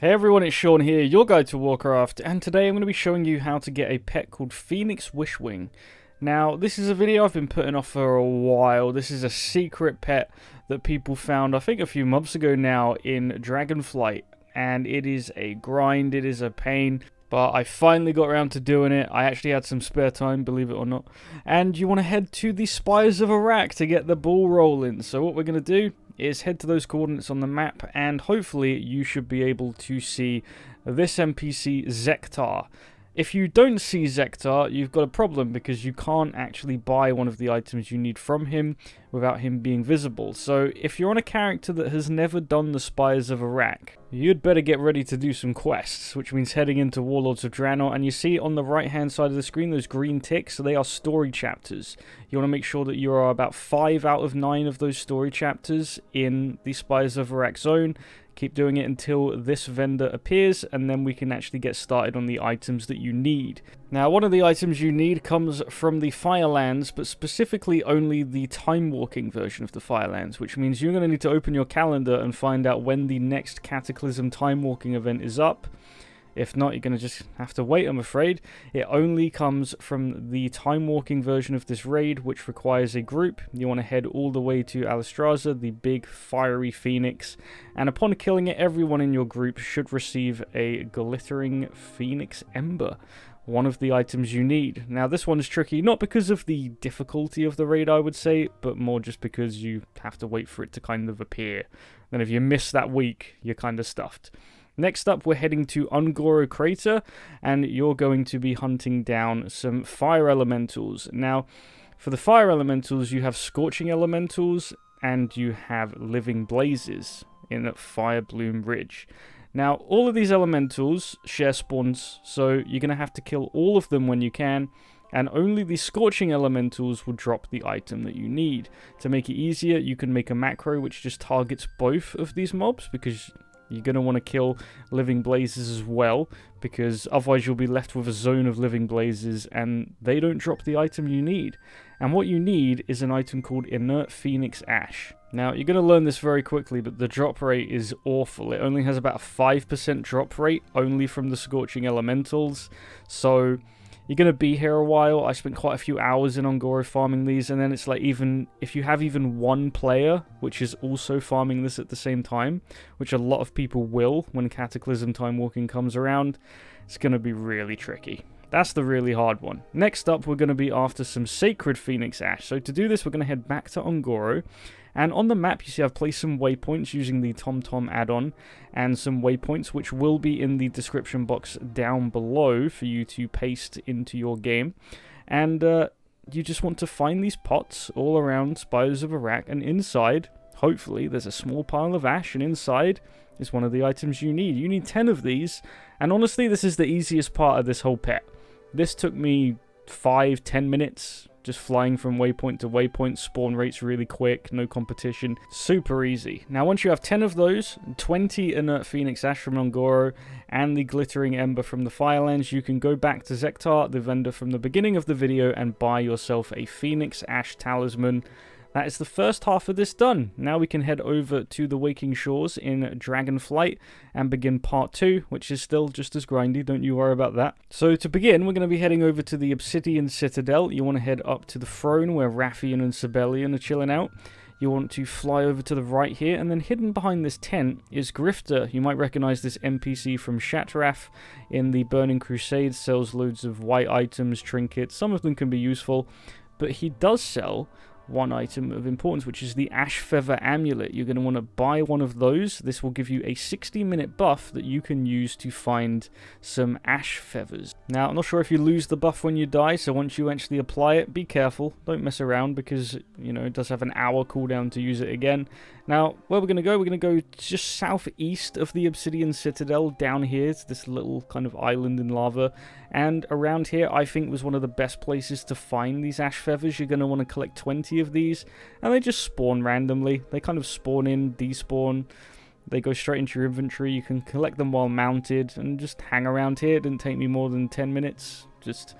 Hey everyone, it's Sean here, your guide to Warcraft, and today I'm going to be showing you how to get a pet called Phoenix Wishwing. Now, this is a video I've been putting off for a while. This is a secret pet that people found, I think, a few months ago now in Dragonflight, and it is a grind, it is a pain, but I finally got around to doing it. I actually had some spare time, believe it or not, and you want to head to the Spires of Arak to get the ball rolling. So what we're going to do is head to those coordinates on the map, and hopefully you should be able to see this NPC Zektar. If you don't see Zektar, you've got a problem because you can't actually buy one of the items you need from him without him being visible. So if you're on a character that has never done the Spires of Arak, you'd better get ready to do some quests, which means heading into Warlords of Draenor. And you see on the right hand side of the screen those green ticks, so they are story chapters. You want to make sure that you are about 5 out of 9 of those story chapters in the Spires of Arak zone. Keep doing it until this vendor appears, and then we can actually get started on the items that you need. Now, one of the items you need comes from the Firelands, but specifically only the time-walking version of the Firelands, which means you're going to need to open your calendar and find out when the next Cataclysm time-walking event is up. If not, you're going to just have to wait, I'm afraid. It only comes from the time-walking version of this raid, which requires a group. You want to head all the way to Alistraza, the big fiery phoenix, and upon killing it, everyone in your group should receive a glittering phoenix ember, one of the items you need. Now, this one is tricky, not because of the difficulty of the raid, I would say, but more just because you have to wait for it to kind of appear. Then if you miss that week, you're kind of stuffed. Next up, we're heading to Ungoro Crater, and you're going to be hunting down some fire elementals. Now, for the fire elementals, you have scorching elementals, and you have living blazes in Fire Bloom Ridge. Now, all of these elementals share spawns, so you're going to have to kill all of them when you can, and only the scorching elementals will drop the item that you need. To make it easier, you can make a macro which just targets both of these mobs, because you're going to want to kill living blazes as well, because otherwise you'll be left with a zone of living blazes and they don't drop the item you need. And what you need is an item called Inert Phoenix Ash. Now, you're going to learn this very quickly, but the drop rate is awful. It only has about a 5% drop rate, only from the Scorching Elementals. So you're going to be here a while. I spent quite a few hours in Ungoro farming these, and then it's like, even if you have even one player which is also farming this at the same time, which a lot of people will when Cataclysm Time Walking comes around, it's going to be really tricky. That's the really hard one. Next up, we're going to be after some Sacred Phoenix Ash. So to do this, we're going to head back to Ungoro. And on the map, you see I've placed some waypoints using the TomTom add-on, and some waypoints which will be in the description box down below for you to paste into your game. And you just want to find these pots all around Spires of Arak, and inside, hopefully, there's a small pile of ash, and inside is one of the items you need. You need 10 of these, and honestly, this is the easiest part of this whole pet. This took me 5-10 minutes, just flying from waypoint to waypoint. Spawn rates really quick, no competition, super easy. Now, once you have 10 of those, 20 Inert Phoenix Ash from Ungoro, and the Glittering Ember from the Firelands, you can go back to Zektar, the vendor from the beginning of the video, and buy yourself a Phoenix Ash Talisman. That is the first half of this done. Now we can head over to the Waking Shores in Dragonflight and begin part 2, which is still just as grindy, don't you worry about that. So to begin, we're going to be heading over to the Obsidian Citadel. You want to head up to the throne where Rathian and Sibelian are chilling out. You want to fly over to the right here, and then hidden behind this tent is Grifter. You might recognize this NPC from Shatrath in the Burning Crusade. Sells loads of white items, trinkets. Some of them can be useful, but he does sell one item of importance, which is the Ash Feather Amulet. You're going to want to buy one of those. This will give you a 60-minute buff that you can use to find some ash feathers. Now, I'm not sure if you lose the buff when you die, so once you actually apply it, be careful. Don't mess around, because, you know, it does have an hour cooldown to use it again. Now, where we're going to go just southeast of the Obsidian Citadel, down here. It's this little kind of island in lava. And around here, I think, was one of the best places to find these ash feathers. You're going to want to collect 20 of these, and they just spawn randomly. They kind of spawn in, despawn. They go straight into your inventory. You can collect them while mounted and just hang around here. It didn't take me more than 10 minutes. Just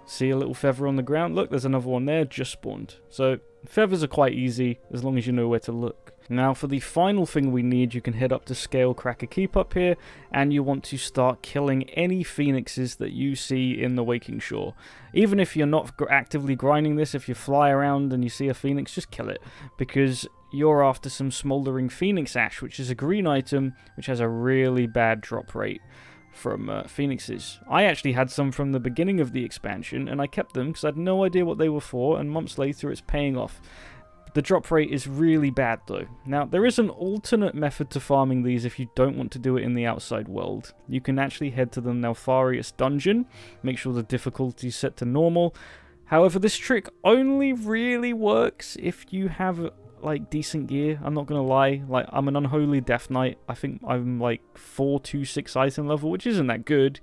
see a little feather on the ground. Look, there's another one there, just spawned. So feathers are quite easy as long as you know where to look. Now for the final thing we need, you can head up to Scale Cracker Keep up here, and you want to start killing any phoenixes that you see in the Waking Shore. Even if you're not actively grinding this, if you fly around and you see a phoenix, just kill it, because you're after some Smoldering Phoenix Ash, which is a green item which has a really bad drop rate from phoenixes. I actually had some from the beginning of the expansion, and I kept them because I had no idea what they were for, and months later it's paying off. The drop rate is really bad though. Now there is an alternate method to farming these if you don't want to do it in the outside world. You can actually head to the Neltharius dungeon, make sure the difficulty is set to normal. However, this trick only really works if you have like decent gear. I'm not gonna lie, like I'm an Unholy Death Knight. I think I'm like 426 item level, which isn't that good,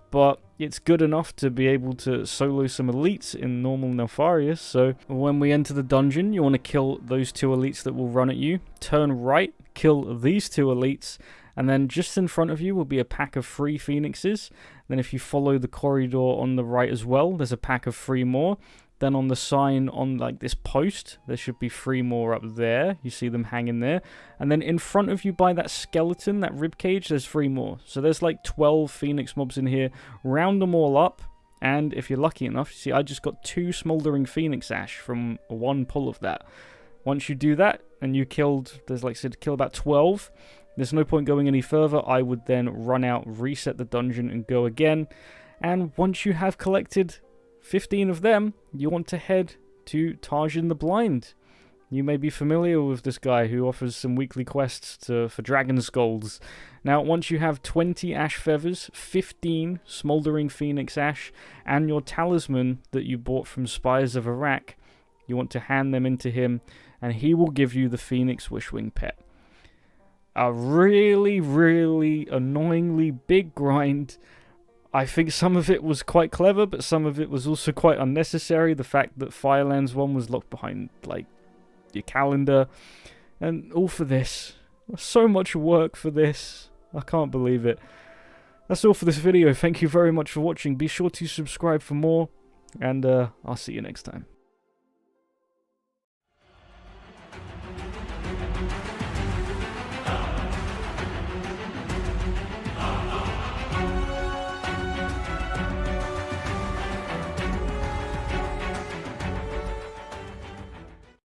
but it's good enough to be able to solo some elites in normal Neltharius. So when we enter the dungeon, you want to kill those 2 elites that will run at you, turn right, kill these 2 elites, and then just in front of you will be a pack of 3 phoenixes. Then if you follow the corridor on the right as well, there's a pack of 3 more. Then on the sign on like this post, there should be 3 more up there. You see them hanging there. And then in front of you by that skeleton, that ribcage, there's 3 more. So there's like 12 phoenix mobs in here. Round them all up. And if you're lucky enough, you see I just got 2 Smoldering Phoenix Ash from 1 pull of that. Once you do that, and you killed, there's like I said, kill about 12. There's no point going any further. I would then run out, reset the dungeon, and go again. And once you have collected 15 of them, you want to head to Tajin the Blind. You may be familiar with this guy who offers some weekly quests for Dragon Skulls. Now, once you have 20 Ash Feathers, 15 Smoldering Phoenix Ash, and your talisman that you bought from Spires of Arak, you want to hand them into him, and he will give you the Phoenix Wishwing pet. A really, really annoyingly big grind. I think some of it was quite clever, but some of it was also quite unnecessary. The fact that Firelands 1 was locked behind, like, your calendar. And all for this. So much work for this. I can't believe it. That's all for this video. Thank you very much for watching. Be sure to subscribe for more. And I'll see you next time.